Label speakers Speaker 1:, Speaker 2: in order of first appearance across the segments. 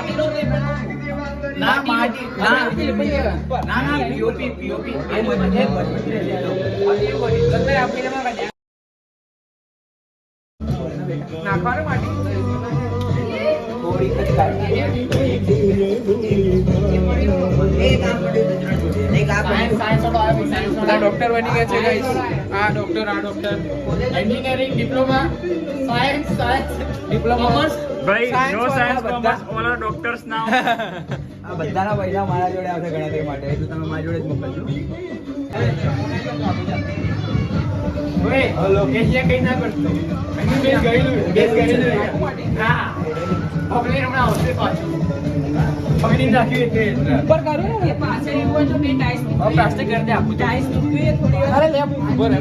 Speaker 1: માટી લો ને ના માટી ના પીઓપી એ બધે નાખવાનું માટી ડોક્ટર બની ગયા છે ગાઈસ આ doctor engineering diploma science diploma
Speaker 2: ભાઈ no science commerce all are doctors now
Speaker 1: આ બધાના પૈસા મારા જોડે આવશે ગણતરી માટે એટલે તમે મારા જોડે જ મોકલજો ઓય લોકેશન કઈ ના કરતો બેસ ગયેલું હા આપણે હમણાં આવશે પાછું પકડી રાખી કે ઉપર કરું ને એ પાછળ એવું હોય તો બે ટાઈસ મૂકી પ્લાસ્ટિક કરી દે આપું ટાઈસ મૂકી થોડી અરે લે ઉપર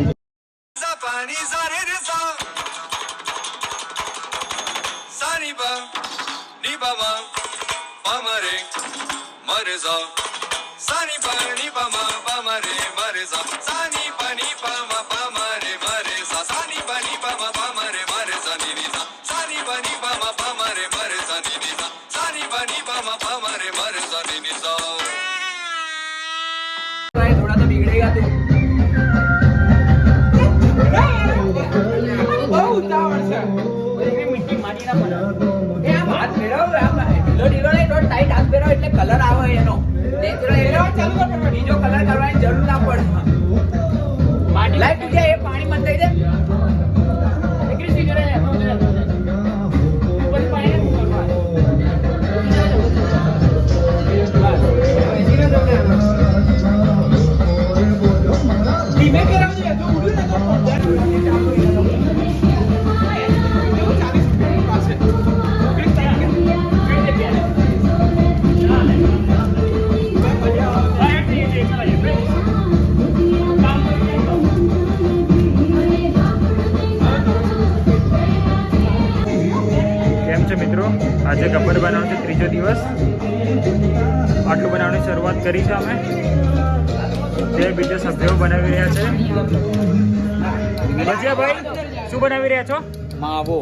Speaker 1: પાણી સારે રે સાની બા ની બાબા પામરે મરે જા સાની બા ની બાબા પામરે મરે જા સાની પાની પામા પામરે મરે જા સાની પાની પામા પામરે મરે જા ની જા સાની પાની પામા પામરે મરે જા ની જા સાની પાની પામા પામરે મરે જા ની જા ભાઈ થોડા તો बिगड़ेगा तू બહુ ઉતાવળ છે ઓલી મિટ્ટી માટી ના પડે એ આ હાથ ફેરવ આમ ઢીલો નહીં તો ટાઈટ હાથ ફેરવ એટલે કલર આવે એનો નેચરલ એનો ચાલુ કર બીજો કલર કરવાની જરૂર ના પડે માટી લાઈટ પૂજા એ પાણી મત દઈ દે એકરી સી કરે ઉપર પાણી ધીમે કરાવજે તો ઉડું ના
Speaker 2: મિત્રો આજે ગબ્બર બનાવવાનો છે ત્રીજો દિવસ આટલું બનાવવાની શરૂઆત કરી છે અમે જે બીજા સભ્યો બનાવી રહ્યા છે ભજીયા ભાઈ શું બનાવી રહ્યા છો
Speaker 1: માવો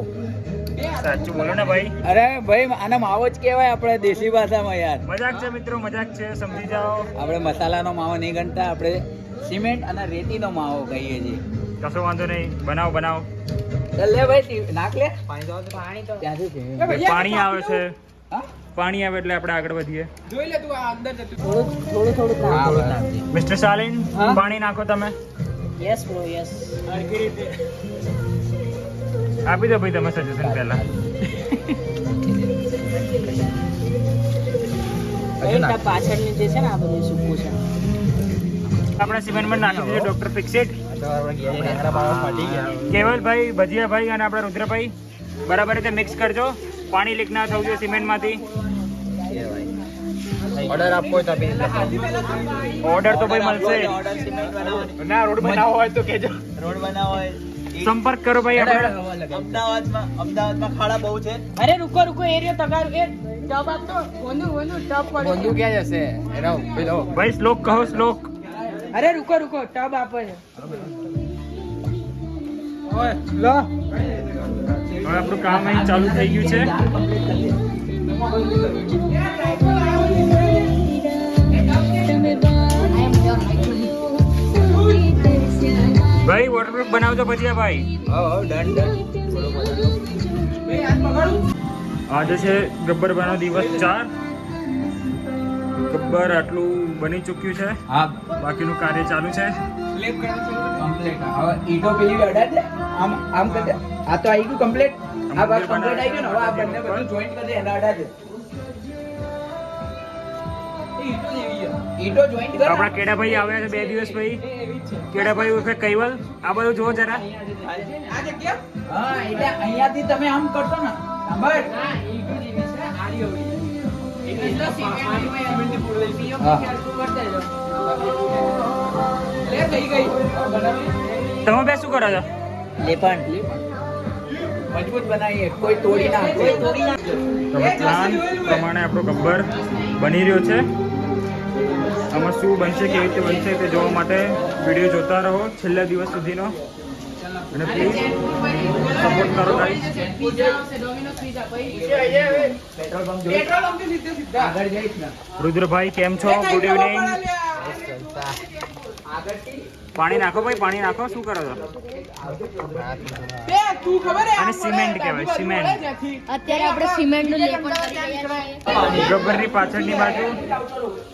Speaker 2: સાચું બોલો ને ભાઈ
Speaker 1: અરે ભાઈ આને માવો જ કહેવાય આપણે દેશી ભાષામાં યાર
Speaker 2: મજાક છે મિત્રો મજાક છે સમજી જાઓ
Speaker 1: આપણે મસાલાનો માવો નહીં ગણતા આપણે સિમેન્ટ અને રેતીનો માવો કહીએ છીએ
Speaker 2: કશો વાંધો નહીં બનાવો બનાવો
Speaker 1: લે ભાઈ નાખ લે પાણી તો ત્યાંથી છે
Speaker 2: પાણી આવે છે પાણી આવે એટલે આપણે આગળ વધીએ
Speaker 1: જોઈ લે તું આ અંદર થોડું નાખજે
Speaker 2: મિસ્ટર સાલિન પાણી નાખો તમે
Speaker 1: યસ બ્રો યસ
Speaker 2: આપી દો ભાઈ તમે સજેશન પહેલા
Speaker 1: પાછળની જે છે ને આ બધું સૂકું છે
Speaker 2: આપણે સિમેન્ટમાં નાખી દીધું ડોક્ટર ફિક્સેટ કેવલભાઈ ભજીયાભાઈ અને આપણા રુદ્રભાઈ બરાબર રીતે મિક્સ કરજો પાણી લીક ના થવું જોઈએ સિમેન્ટમાંથી
Speaker 1: ઓર્ડર આપવો તો
Speaker 2: ઓર્ડર તો ભાઈ મળશે ના રોડ બનાવવો હોય તો કેજો
Speaker 1: રોડ બનાવવો હોય
Speaker 2: સંપર્ક કરો ભાઈ આપણે
Speaker 1: અમદાવાદમાં ખાડા બહુ છે અરે રૂકો એરિયો તગાર એ ટબ આપતો બોંદુ ટબ પડે બોંદુ ક્યાં જશે એનો પેલો
Speaker 2: ભાઈ શ્લોક કહો શ્લોક
Speaker 1: અરે રૂકો ટબ આપો છે ઓય લો
Speaker 2: હવે આપણું કામ અહીં ચાલુ થઈ ગયું છે ભાઈ વોટરપ્રૂફ બનાવજો ભજીયા ભાઈ
Speaker 1: ડન
Speaker 2: આજે છે ગબ્બર બનાવ દિવસ 4 ગબ્બર આટલું બની ચૂક્યું છે
Speaker 1: હા
Speaker 2: બાકીનું કાર્ય ચાલુ છે
Speaker 1: કમ્પ્લીટ હવે ઈટો પેલી અડા છે આમ કરજે આ તો આવી ગયું કમ્પ્લીટ આ ભાગ કમ્પ્લીટ આવી ગયું ને હવે આ બંને બધું જોઈન્ટ કરી દે એના અડા છે ઈટો જોઈન્ટ કર
Speaker 2: આપણા કેડાભાઈ આવ્યા છે 2 દિવસ ભાઈ કેડાભાઈ ઉર્ફે કૈવલ આ બધું જોવો જરા
Speaker 1: આ જગ્યા હા એટલે અહીંયાથી તમે આમ કરશો ને સાંભળ હા ઈટો જેવી છે આડી હોવી એટલે સિમેન્ટ પૂરવેલી પીઓ કરતે જો લે થઈ ગઈ
Speaker 2: તમે બે શું કરો છો
Speaker 1: લેપન મજબૂત બનાવીએ કોઈ તોડી ના
Speaker 2: તમે પ્લાન પ્રમાણે આપણો ગબ્બર બની રહ્યો છે આમાં શું બનશે કેવી રીતે બનશે તે જોવા માટે વિડીયો જોતા રહો છેલ્લા દિવસ સુધીનો અને પ્લીઝ સપોર્ટ કરો ગાઈસ. રુદ્રભાઈ કેમ છો? Good evening. પાણી નાખો ભાઈ, પાણી નાખો. શું કરો છો? અને સિમેન્ટ કહેવાય, સિમેન્ટ.
Speaker 3: અત્યારે આપણે સિમેન્ટનું લેપન કરી રહ્યા છીએ.
Speaker 2: ગબ્બરની પાછળની બાજુ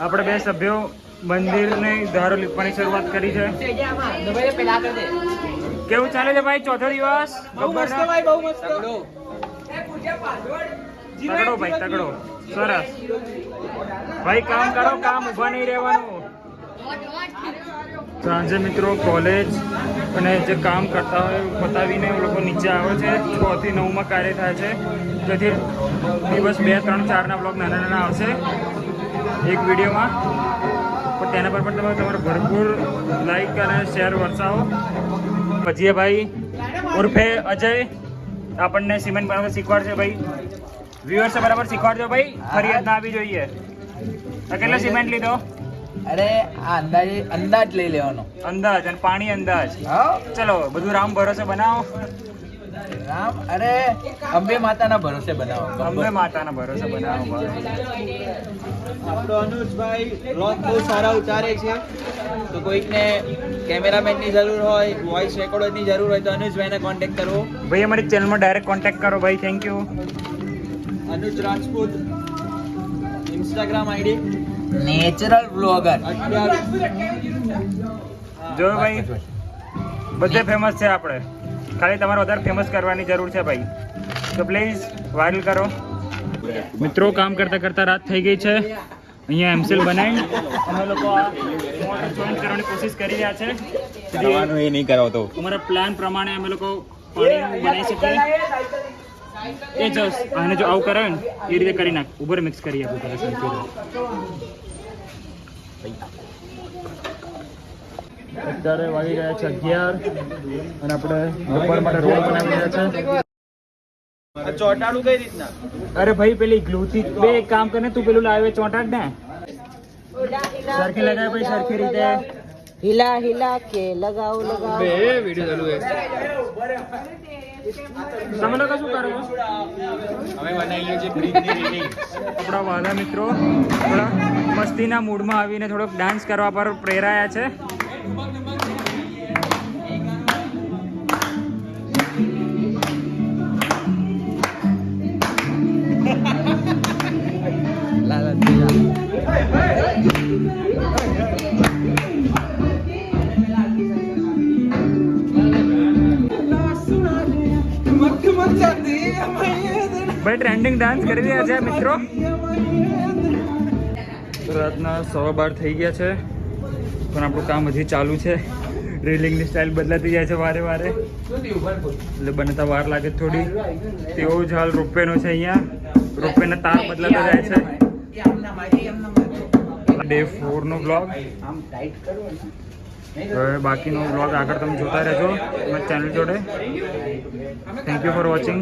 Speaker 2: આપણે બે સભ્યો મંદિરને ધારો લીપવાની શરૂઆત કરી છે. કેવું ચાલે છે ભાઈ? ચોથો દિવસ ગબ્બરનો? તગડો ભાઈ, તગડો. સરસ ભાઈ, કામ કરો, કામ ઊભા નહીં રહેવાનું. સાંજે મિત્રો કોલેજ અને જે કામ કરતા હોય પતાવીને એ લોકો નીચે આવે છે. 6 થી 9 કાર્ય થાય છે, જેથી દિવસ 2, 3, 4ના બ્લોગ નાના નાના આવશે એક વિડીયોમાં. પણ તેના પર પણ તમે તમારે ભરપૂર લાઈક અને શેર વરસાવો. પછી ભાઈ ઉર્ફે અજય આપણને સિમેન્ટ બનાવતા શીખવાડશે ભાઈ. વ્યુઅર્સે બરાબર શીખવાડજો ભાઈ, ફરિયાદ ના આવી જોઈએ. કેટલો સિમેન્ટ લીધો?
Speaker 4: અરે આ અંદાજ લઈ લેવાનો.
Speaker 2: અંદાજ અને પાણી અંદાજ.
Speaker 4: હા
Speaker 2: ચલો બધું રામ ભરોસે બનાવો.
Speaker 4: રામ અરે અંબે માતાના ભરોસે બનાવો.
Speaker 2: અંબે માતાના ભરોસે બનાવો ભાઈ.
Speaker 4: આપણો અનુજભાઈ વ્લોગ બહુ સારા ઉતારે છે, તો કોઈકને કેમેરામેનની જરૂર હોય, વોઇસ રેકોર્ડરની જરૂર હોય તો અનુજભાઈને કોન્ટેક્ટ કરવો.
Speaker 2: ભાઈ અમારી ચેનલમાં ડાયરેક્ટ કોન્ટેક્ટ કરો ભાઈ. Thank you.
Speaker 4: Anuj Rajput Instagram ID natural blogger.
Speaker 2: જો ભાઈ બધે ફેમસ છે આપણે, ખાલી તમારે વધારે ફેમસ કરવાની જરૂર છે ભાઈ. તો પ્લીઝ વાયરલ કરો. મિત્રો કામ કરતા કરતા રાત થઈ ગઈ છે. અહીંયા એમસીલ બનાવી અમે લોકો આ જોઈન કરવાની કોશિશ કરી રહ્યા છે.
Speaker 5: કરવાનું એ નહીં કરાવતો.
Speaker 2: અમારા પ્લાન પ્રમાણે અમે લોકો પાણી બનાવી શકીએ. એ જસ આને જો આવું કરાવે ને એ રીતે કરી નાખ. ઉપર મિક્સ કરી આપું કરે. અત્યારે વાગી ગયા છે 11 અને આપણે બપોર માટે રોડ બનાવી રહ્યા છે.
Speaker 4: ચોટાડું કઈ રીતના?
Speaker 2: અરે ભાઈ પેલી ગ્લુથી બે એક કામ કરે, તું પેલું લાવે ચોંટાડ ને સરખી લગાવે ભાઈ, સરખી રીતે
Speaker 3: હિલા હિલા કે લગાઓ લગાઓ.
Speaker 2: તમે લોકો શું કરો?
Speaker 5: અમે બનાવીએ છીએ બ્રિજની રેલિંગ.
Speaker 2: આપણા વાલા મિત્રો થોડા મસ્તીના મૂડમાં આવીને થોડોક ડાન્સ કરવા પર પ્રેરાયા છે. ભાઈ ટ્રેન્ડિંગ ડાન્સ કરી રહ્યા છે મિત્રો. રાતના 12:15 થઈ ગયા છે, પણ આપણું કામ હજી ચાલુ છે. રેલિંગની સ્ટાઇલ બદલાતી જાય છે વારે વારે, એટલે બનતા વાર લાગે થોડી. તેવો જ હાલ રોપવેનો છે. અહીંયા રોપવેના તાર બદલાતા જાય છે. ડે 4 નો બ્લોગ. હવે બાકીનો બ્લોગ આગળ તમે જોતા રહેજો અમારી ચેનલ જોડે. Thank you for watching.